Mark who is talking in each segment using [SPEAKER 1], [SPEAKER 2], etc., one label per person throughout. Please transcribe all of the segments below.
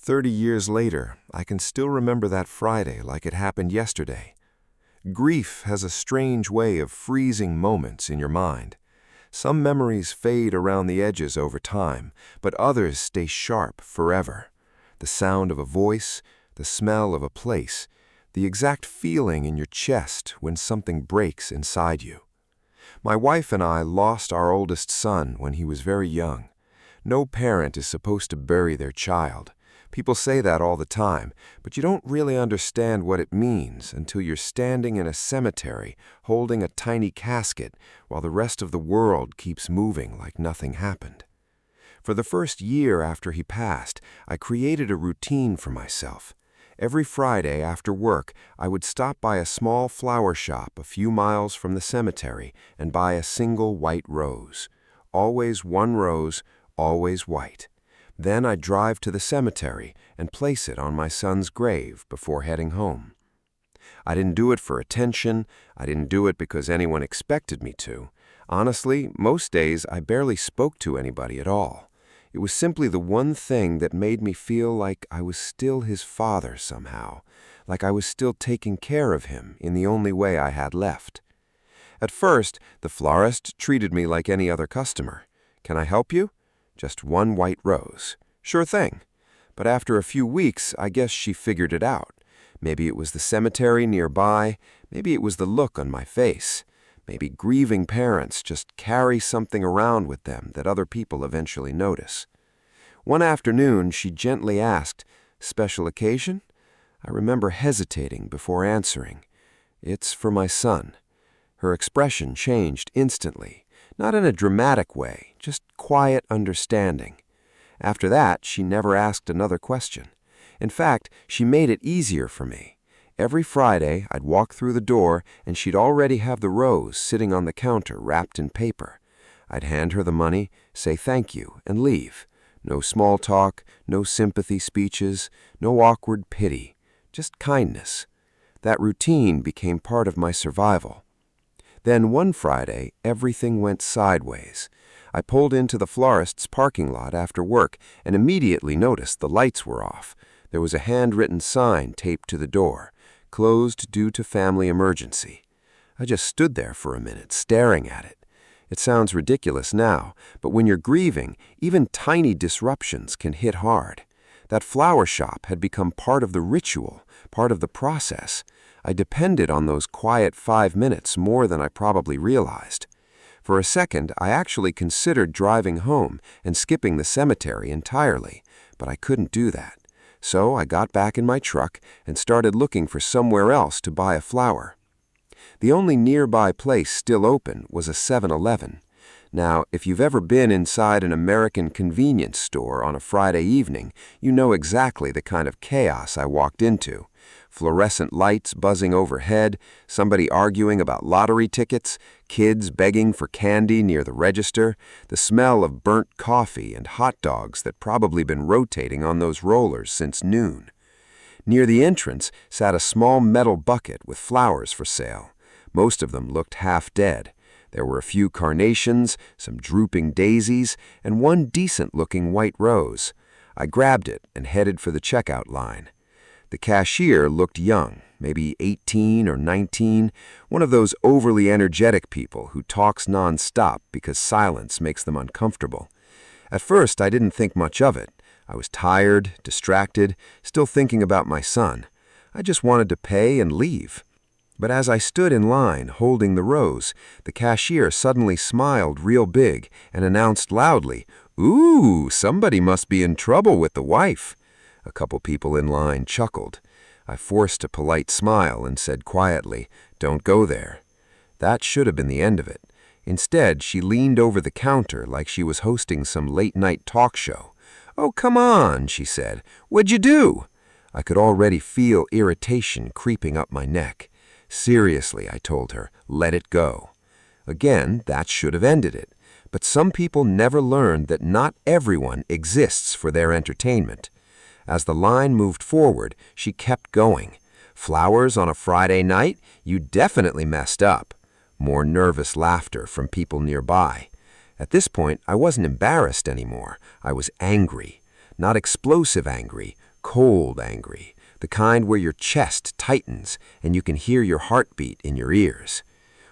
[SPEAKER 1] 30 years later, I can still remember that Friday like it happened yesterday. Grief has a strange way of freezing moments in your mind. Some memories fade around the edges over time, but others stay sharp forever. The sound of a voice, the smell of a place, the exact feeling in your chest when something breaks inside you. My wife and I lost our oldest son when he was very young. No parent is supposed to bury their child. People say that all the time, but you don't really understand what it means until you're standing in a cemetery holding a tiny casket while the rest of the world keeps moving like nothing happened. For the first year after he passed, I created a routine for myself. Every Friday after work, I would stop by a small flower shop a few miles from the cemetery and buy a single white rose. Always one rose, always white. Then I'd drive to the cemetery and place it on my son's grave before heading home. I didn't do it for attention. I didn't do it because anyone expected me to. Honestly, most days I barely spoke to anybody at all. It was simply the one thing that made me feel like I was still his father somehow, like I was still taking care of him in the only way I had left. At first, the florist treated me like any other customer. "Can I help you?" "Just one white rose." "Sure thing." But after a few weeks, I guess she figured it out. Maybe it was the cemetery nearby, maybe it was the look on my face. Maybe grieving parents just carry something around with them that other people eventually notice. One afternoon, she gently asked, "Special occasion?" I remember hesitating before answering. "It's for my son." Her expression changed instantly, not in a dramatic way, just quiet understanding. After that, she never asked another question. In fact, she made it easier for me. Every Friday, I'd walk through the door, and she'd already have the rose sitting on the counter wrapped in paper. I'd hand her the money, say thank you, and leave. No small talk, no sympathy speeches, no awkward pity, just kindness. That routine became part of my survival. Then one Friday, everything went sideways. I pulled into the florist's parking lot after work and immediately noticed the lights were off. There was a handwritten sign taped to the door, "Closed due to family emergency." I just stood there for a minute, staring at it. It sounds ridiculous now, but when you're grieving, even tiny disruptions can hit hard. That flower shop had become part of the ritual, part of the process. I depended on those quiet 5 minutes more than I probably realized. For a second, I actually considered driving home and skipping the cemetery entirely, but I couldn't do that. So I got back in my truck and started looking for somewhere else to buy a flower. The only nearby place still open was a 7-Eleven. Now, if you've ever been inside an American convenience store on a Friday evening, you know exactly the kind of chaos I walked into. Fluorescent lights buzzing overhead, somebody arguing about lottery tickets, kids begging for candy near the register, the smell of burnt coffee and hot dogs that probably been rotating on those rollers since noon. Near the entrance sat a small metal bucket with flowers for sale. Most of them looked half dead. There were a few carnations, some drooping daisies, and one decent-looking white rose. I grabbed it and headed for the checkout line. The cashier looked young, maybe 18 or 19, one of those overly energetic people who talks nonstop because silence makes them uncomfortable. At first, I didn't think much of it. I was tired, distracted, still thinking about my son. I just wanted to pay and leave. But as I stood in line holding the rose, the cashier suddenly smiled real big and announced loudly, "Ooh, somebody must be in trouble with the wife." A couple people in line chuckled. I forced a polite smile and said quietly, "Don't go there." That should have been the end of it. Instead, she leaned over the counter like she was hosting some late-night talk show. "Oh, come on," she said. "What'd you do?" I could already feel irritation creeping up my neck. "Seriously," I told her, "let it go." Again, that should have ended it. But some people never learned that not everyone exists for their entertainment. As the line moved forward, she kept going. "Flowers on a Friday night? You definitely messed up." More nervous laughter from people nearby. At this point, I wasn't embarrassed anymore. I was angry. Not explosive angry,
[SPEAKER 2] cold angry, the kind where your chest tightens and you can hear your heartbeat in your ears.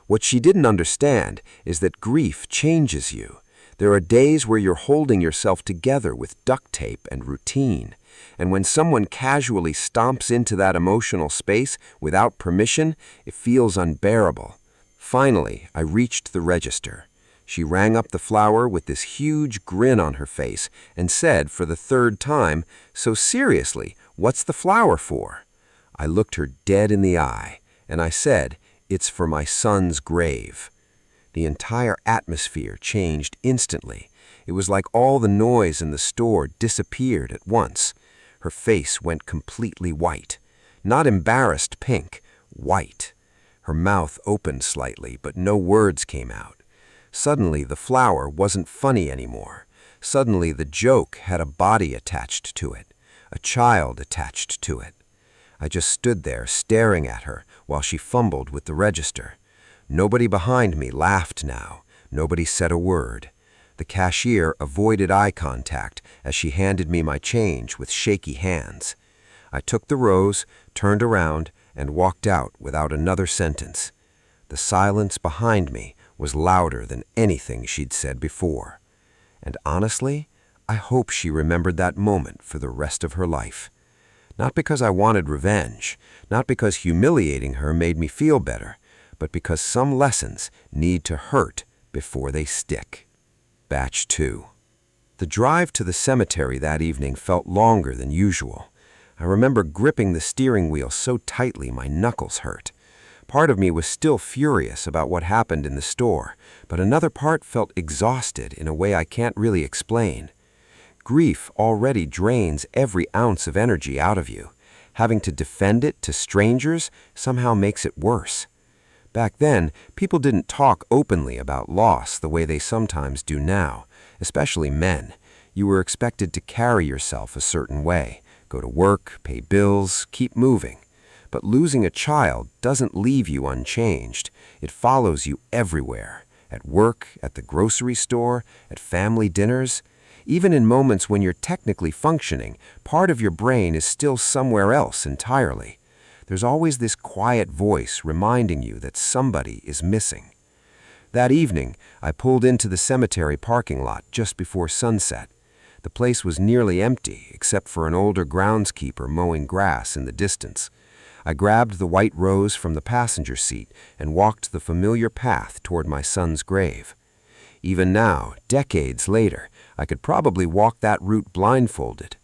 [SPEAKER 2] What she didn't understand is that grief changes you. There are days where you're holding yourself together with duct tape and routine, and when someone casually stomps into that emotional space without permission, it feels unbearable. Finally, I reached the register. She rang up the flour with this huge grin on her face and said for the third time, "So seriously, what's the flour for?" I looked her dead in the eye, and I said, "It's for my son's grave." The entire atmosphere changed instantly. It was like all the noise in the store disappeared at once. Her face went completely white. Not embarrassed pink, white. Her mouth opened slightly, but no words came out. Suddenly, the flour wasn't funny anymore. Suddenly, the joke had a body attached to it, a child attached to it. I just stood there staring at her while she fumbled with the register. Nobody behind me laughed now. Nobody said a word. The cashier avoided eye contact as she handed me my change with shaky hands. I took the rose, turned around, and walked out without another sentence. The silence behind me was louder than anything she'd said before. And honestly, I hope she remembered that moment for the rest of her life. Not because I wanted revenge, not because humiliating her made me feel better, but because some lessons need to hurt before they stick. Batch 2. The drive to the cemetery that evening felt longer than usual. I remember gripping the steering wheel so tightly my knuckles hurt. Part of me was still furious about what happened in the store, but another part felt exhausted in a way I can't really explain. Grief already drains every ounce of energy out of you. Having to defend it to strangers somehow makes it worse. Back then, people didn't talk openly about loss the way they sometimes do now, especially men. You were expected to carry yourself a certain way, go to work, pay bills, keep moving. But losing a child doesn't leave you unchanged. It follows you everywhere, at work, at the grocery store, at family dinners. Even in moments when you're technically functioning, part of your brain is still somewhere else entirely. There's always this quiet voice reminding you that somebody is missing. That evening, I pulled into the cemetery parking lot just before sunset. The place was nearly empty, except for an older groundskeeper mowing grass in the distance. I grabbed the white rose from the passenger seat and walked the familiar path toward my son's grave. Even now, decades later, I could probably walk that route blindfolded.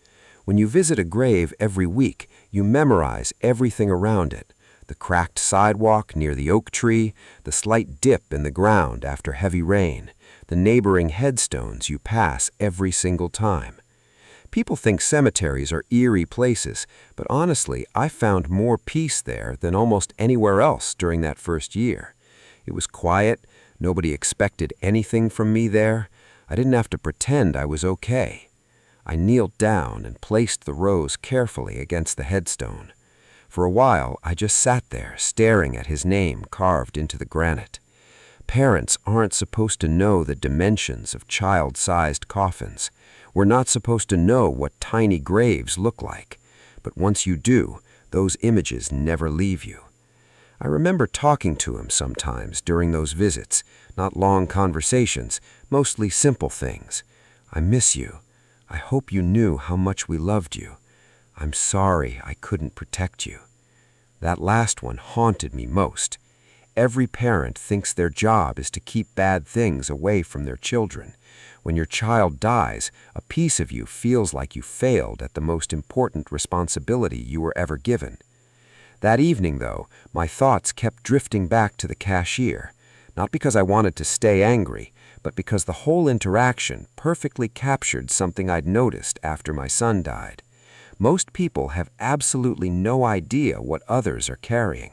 [SPEAKER 2] When you visit a grave every week, you memorize everything around it. The cracked sidewalk near the oak tree, the slight dip in the ground after heavy rain, the neighboring headstones you pass every single time. People think cemeteries are eerie places, but honestly, I found more peace there than almost anywhere else during that first year. It was quiet, nobody expected anything from me there. I didn't have to pretend I was okay. I kneeled down and placed the rose carefully against the headstone. For a while, I just sat there, staring at his name carved into the granite. Parents aren't supposed to know the dimensions of child-sized coffins. We're not supposed to know what tiny graves look like. But once you do, those images never leave you. I remember talking to him sometimes during those visits, not long conversations, mostly simple things. "I miss you. I hope you knew how much we loved you. I'm sorry I couldn't protect you." That last one haunted me most. Every parent thinks their job is to keep bad things away from their children. When your child dies, a piece of you feels like you failed at the most important responsibility you were ever given. That evening, though, my thoughts kept drifting back to the cashier, not because I wanted to stay angry, but because the whole interaction perfectly captured something I'd noticed after my son died. Most people have absolutely no idea what others are carrying.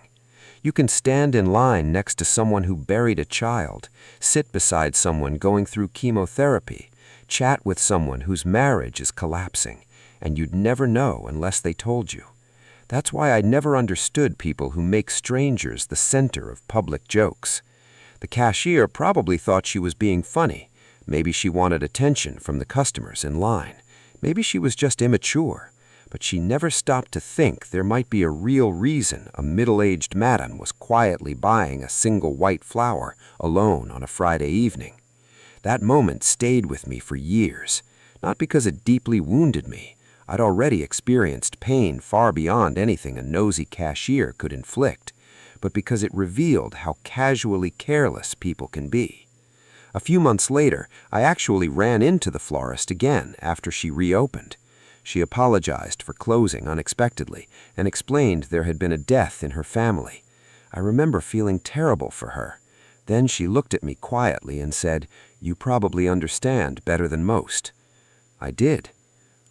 [SPEAKER 2] You can stand in line next to someone who buried a child, sit beside someone going through chemotherapy, chat with someone whose marriage is collapsing, and you'd never know unless they told you. That's why I never understood people who make strangers the center of public jokes. The cashier probably thought she was being funny. Maybe she wanted attention from the customers in line. Maybe she was just immature. but she never stopped to think there might be a real reason a middle-aged madam was quietly buying a single white flower alone on a Friday evening. That moment stayed with me for years, not because it deeply wounded me. I'd already experienced pain far beyond anything a nosy cashier could inflict, but because it revealed how casually careless people can be. A few months later, I actually ran into the florist again after she reopened. She apologized for closing unexpectedly and explained there had been a death in her family. I remember feeling terrible for her. Then she looked at me quietly and said, "You probably understand better than most." I did.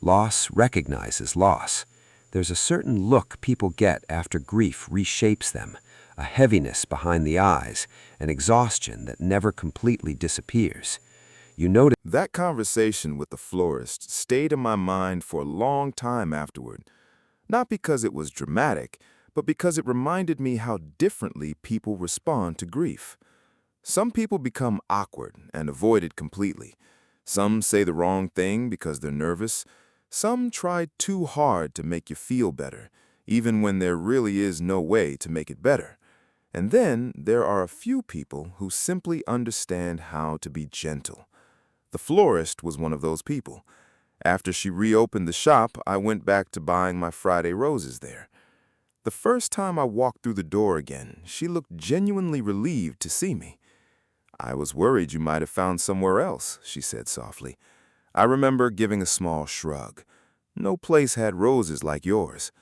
[SPEAKER 2] Loss recognizes loss. There's a certain look people get after grief reshapes them, a heaviness behind the eyes, an exhaustion that never completely disappears. You notice
[SPEAKER 3] That conversation with the florist stayed in my mind for a long time afterward, not because it was dramatic, but because it reminded me how differently people respond to grief. Some people become awkward and avoid it completely. Some say the wrong thing because they're nervous. Some try too hard to make you feel better, even when there really is no way to make it better. And then there are a few people who simply understand how to be gentle. The florist was one of those people. After she reopened the shop, I went back to buying my Friday roses there. The first time I walked through the door again, she looked genuinely relieved to see me. "I was worried you might have found somewhere else," she said softly. I remember giving a small shrug. "No place had roses like yours."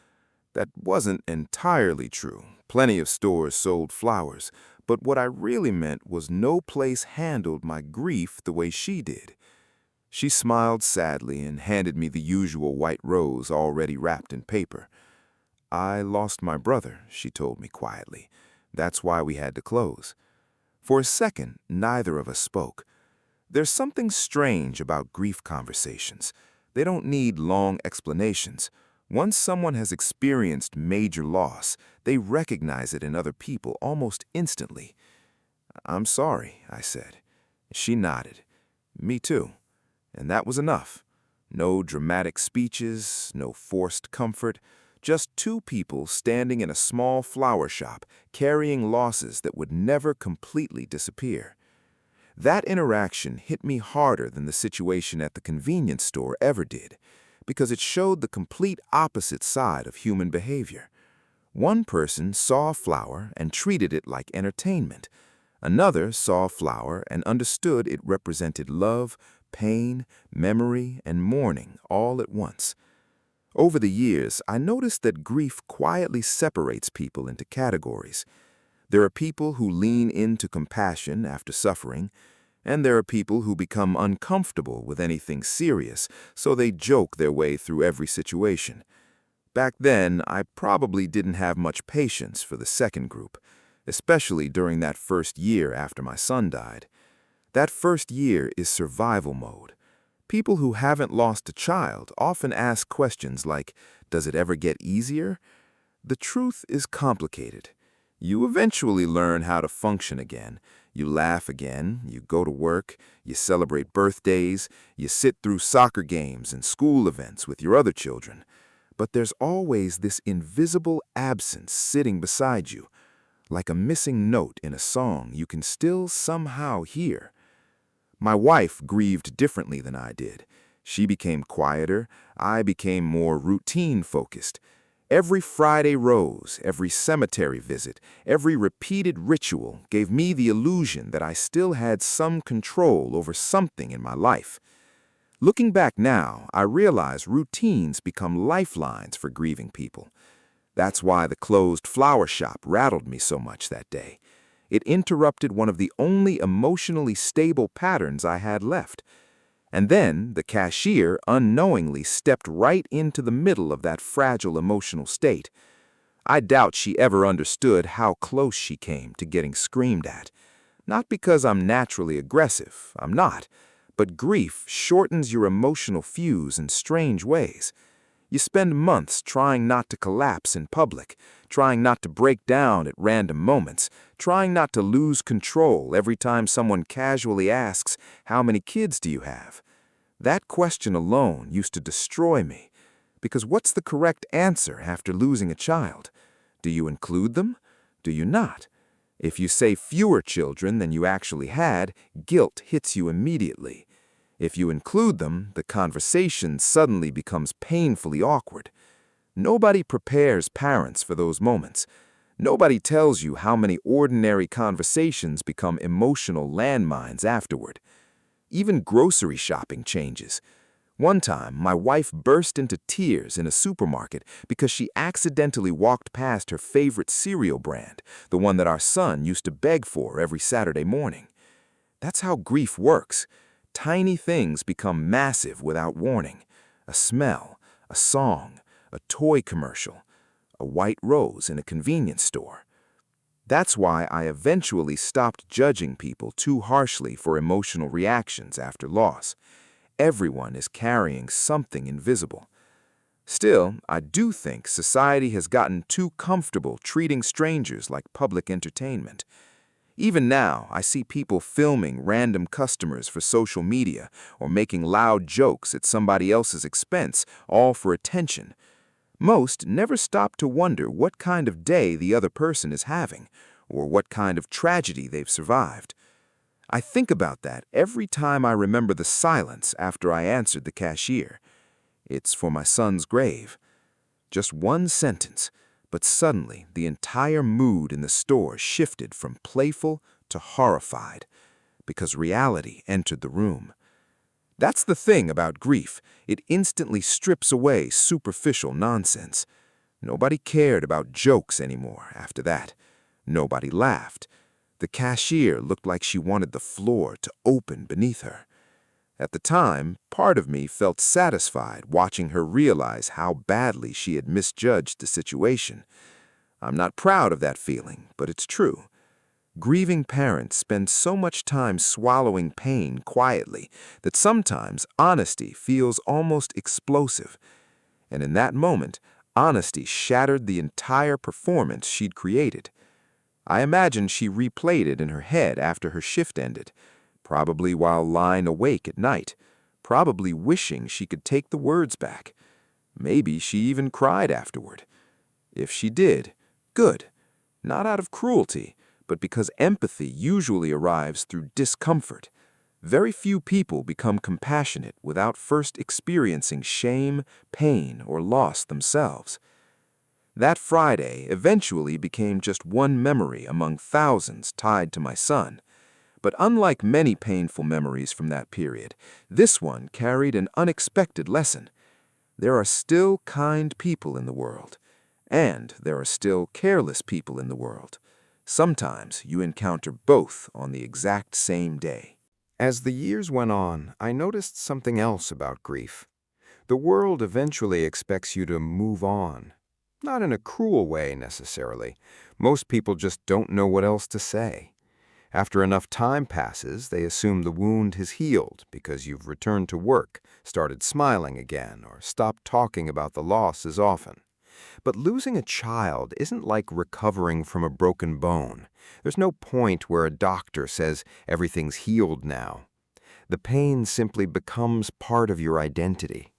[SPEAKER 3] That wasn't entirely true. Plenty of stores sold flowers, but what I really meant was no place handled my grief the way she did. She smiled sadly and handed me the usual white rose already wrapped in paper. "I lost my brother," she told me quietly. "That's why we had to close." For a second, neither of us spoke. There's something strange about grief conversations. They don't need long explanations. Once someone has experienced major loss, they recognize it in other people almost instantly. "I'm sorry," I said. She nodded. "Me too." And that was enough. No dramatic speeches, no forced comfort, just two people standing in a small flower shop carrying losses that would never completely disappear. That interaction hit me harder than the situation at the convenience store ever did, because it showed the complete opposite side of human behavior. One person saw a flower and treated it like entertainment. Another saw a flower and understood it represented love, pain, memory, and mourning all at once. Over the years, I noticed that grief quietly separates people into categories. There are people who lean into compassion after suffering, and there are people who become uncomfortable with anything serious, so they joke their way through every situation. Back then, I probably didn't have much patience for the second group, especially during that first year after my son died. That first year is survival mode. People who haven't lost a child often ask questions like, "Does it ever get easier?" The truth is complicated. You eventually learn how to function again. You laugh again, you go to work, you celebrate birthdays, you sit through soccer games and school events with your other children. But there's always this invisible absence sitting beside you, like a missing note in a song you can still somehow hear. My wife grieved differently than I did. She became quieter, I became more routine-focused. Every Friday rose, every cemetery visit, every repeated ritual gave me the illusion that I still had some control over something in my life. Looking back now, I realize routines become lifelines for grieving people. That's why the closed flower shop rattled me so much that day. It interrupted one of the only emotionally stable patterns I had left. And then the cashier unknowingly stepped right into the middle of that fragile emotional state. I doubt she ever understood how close she came to getting screamed at. Not because I'm naturally aggressive, I'm not, but grief shortens your emotional fuse in strange ways. You spend months trying not to collapse in public, trying not to break down at random moments, trying not to lose control every time someone casually asks, "How many kids do you have?" That question alone used to destroy me. Because what's the correct answer after losing a child? Do you include them? Do you not? If you say fewer children than you actually had, guilt hits you immediately. If you include them, the conversation suddenly becomes painfully awkward. Nobody prepares parents for those moments. Nobody tells you how many ordinary conversations become emotional landmines afterward. Even grocery shopping changes. One time, my wife burst into tears in a supermarket because she accidentally walked past her favorite cereal brand, the one that our son used to beg for every Saturday morning. That's how grief works. Tiny things become massive without warning. A smell, a song, a toy commercial, a white rose in a convenience store. That's why I eventually stopped judging people too harshly for emotional reactions after loss. Everyone is carrying something invisible. Still, I do think society has gotten too comfortable treating strangers like public entertainment. Even now, I see people filming random customers for social media or making loud jokes at somebody else's expense, all for attention. Most never stop to wonder what kind of day the other person is having, or what kind of tragedy they've survived. I think about that every time I remember the silence after I answered the cashier. It's for my son's grave. Just one sentence, but suddenly the entire mood in the store shifted from playful to horrified, because reality entered the room. That's the thing about grief. It instantly strips away superficial nonsense. Nobody cared about jokes anymore after that. Nobody laughed. The cashier looked like she wanted the floor to open beneath her. At the time, part of me felt satisfied watching her realize how badly she had misjudged the situation. I'm not proud of that feeling, but it's true. Grieving parents spend so much time swallowing pain quietly that sometimes honesty feels almost explosive. And in that moment, honesty shattered the entire performance she'd created. I imagine she replayed it in her head after her shift ended, probably while lying awake at night, probably wishing she could take the words back. Maybe she even cried afterward. If she did, good. Not out of cruelty, but because empathy usually arrives through discomfort. Very few people become compassionate without first experiencing shame, pain, or loss themselves. That Friday eventually became just one memory among thousands tied to my son. But unlike many painful memories from that period, this one carried an unexpected lesson. There are still kind people in the world, and there are still careless people in the world. Sometimes you encounter both on the exact same day.
[SPEAKER 1] As the years went on, I noticed something else about grief. The world eventually expects you to move on. Not in a cruel way, necessarily. Most people just don't know what else to say. After enough time passes, they assume the wound has healed because you've returned to work, started smiling again, or stopped talking about the loss as often. But losing a child isn't like recovering from a broken bone. There's no point where a doctor says everything's healed now. The pain simply becomes part of your identity.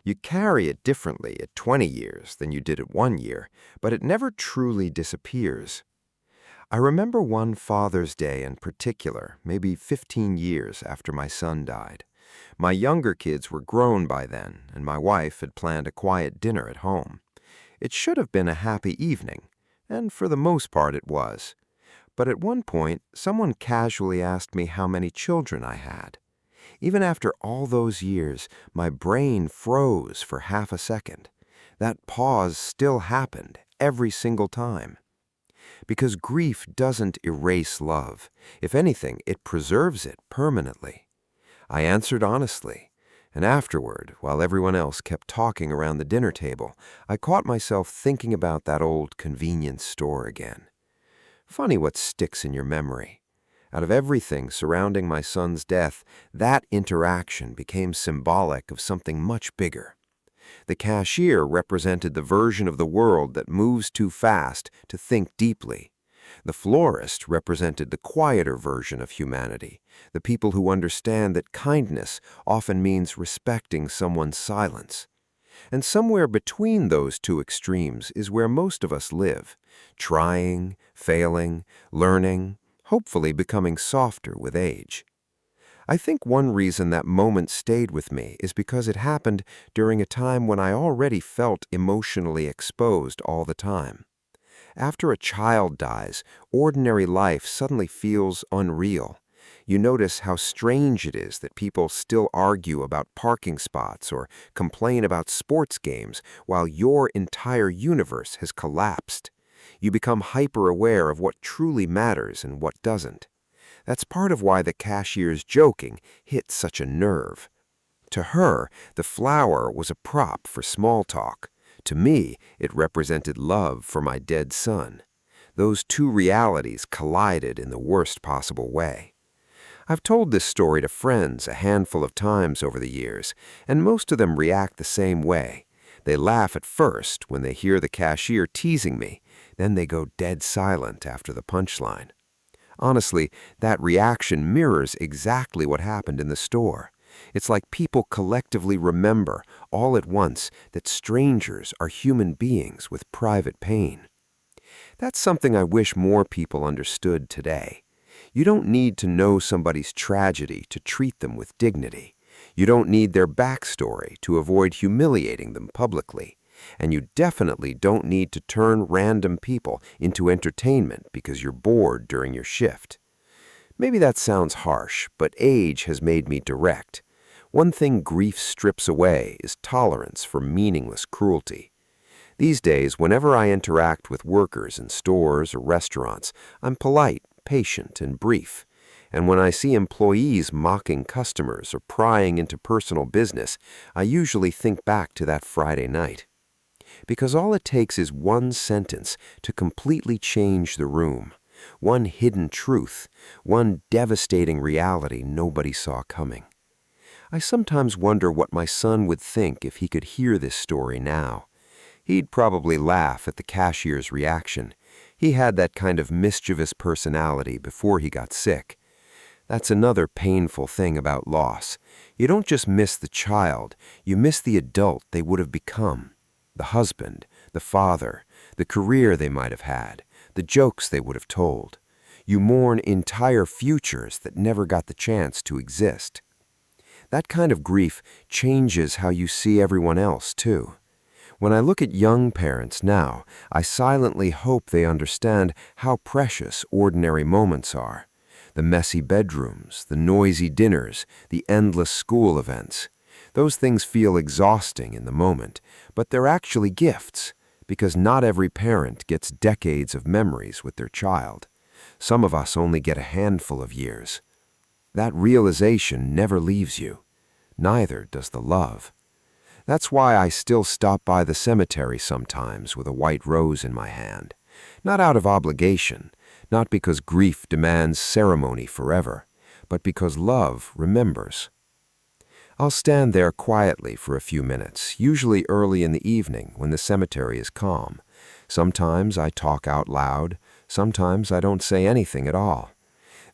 [SPEAKER 1] You carry it differently at 20 years than you did at 1 year, but it never truly disappears. I remember one Father's Day in particular, maybe 15 years after my son died. My younger kids were grown by then, and my wife had planned a quiet dinner at home. It should have been a happy evening, and for the most part it was. But at one point, someone casually asked me how many children I had. Even after all those years, my brain froze for half a second. That pause still happened every single time. Because grief doesn't erase love. If anything, it preserves it permanently. I answered honestly, and afterward, while everyone else kept talking around the dinner table, I caught myself thinking about that old convenience store again. Funny what sticks in your memory. Out of everything surrounding my son's death, that interaction became symbolic of something much bigger. The cashier represented the version of the world that moves too fast to think deeply. The florist represented the quieter version of humanity, the people who understand that kindness often means respecting someone's silence. And somewhere between those two extremes is where most of us live, trying, failing, learning, hopefully becoming softer with age. I think one reason that moment stayed with me is because it happened during a time when I already felt emotionally exposed all the time. After a child dies, ordinary life suddenly feels unreal. You notice how strange it is that people still argue about parking spots or complain about sports games while your entire universe has collapsed. You become hyper-aware of what truly matters and what doesn't. That's part of why the cashier's joking hit such a nerve. To her, the flower was a prop for small talk. To me, it represented love for my dead son. Those two realities collided in the worst possible way. I've told this story to friends a handful of times over the years, and most of them react the same way. They laugh at first when they hear the cashier teasing me, then they go dead silent after the punchline. Honestly, that reaction mirrors exactly what happened in the store. It's like people collectively remember, all at once, that strangers are human beings with private pain. That's something I wish more people understood today. You don't need to know somebody's tragedy to treat them with dignity. You don't need their backstory to avoid humiliating them publicly. And you definitely don't need to turn random people into entertainment because you're bored during your shift. Maybe that sounds harsh, but age has made me direct. One thing grief strips away is tolerance for meaningless cruelty. These days, whenever I interact with workers in stores or restaurants, I'm polite, patient, and brief. And when I see employees mocking customers or prying into personal business, I usually think back to that Friday night. Because all it takes is one sentence to completely change the room, one hidden truth, one devastating reality nobody saw coming. I sometimes wonder what my son would think if he could hear this story now. He'd probably laugh at the cashier's reaction. He had that kind of mischievous personality before he got sick. That's another painful thing about loss. You don't just miss the child, you miss the adult they would have become. The husband, the father, the career they might have had, the jokes they would have told. You mourn entire futures that never got the chance to exist. That kind of grief changes how you see everyone else, too. When I look at young parents now, I silently hope they understand how precious ordinary moments are. The messy bedrooms, the noisy dinners, the endless school events. Those things feel exhausting in the moment, but they're actually gifts, because not every parent gets decades of memories with their child. Some of us only get a handful of years. That realization never leaves you. Neither does the love. That's why I still stop by the cemetery sometimes with a white rose in my hand. Not out of obligation, not because grief demands ceremony forever, but because love remembers. I'll stand there quietly for a few minutes, usually early in the evening when the cemetery is calm. Sometimes I talk out loud, sometimes I don't say anything at all.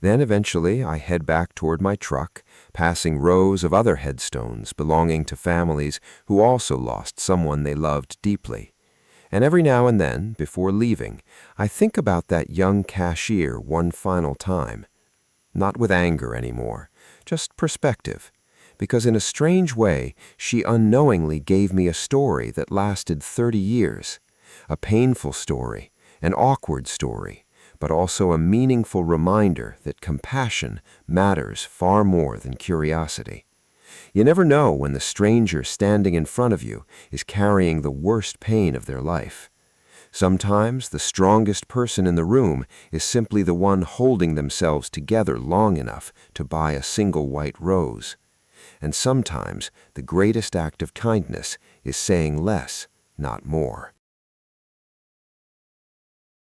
[SPEAKER 1] Then eventually I head back toward my truck, passing rows of other headstones belonging to families who also lost someone they loved deeply. And every now and then, before leaving, I think about that young cashier one final time. Not with anger anymore, just perspective. Because in a strange way, she unknowingly gave me a story that lasted 30 years. A painful story, an awkward story, but also a meaningful reminder that compassion matters far more than curiosity. You never know when the stranger standing in front of you is carrying the worst pain of their life. Sometimes the strongest person in the room is simply the one holding themselves together long enough to buy a single white rose. And sometimes the greatest act of kindness is saying less, not more.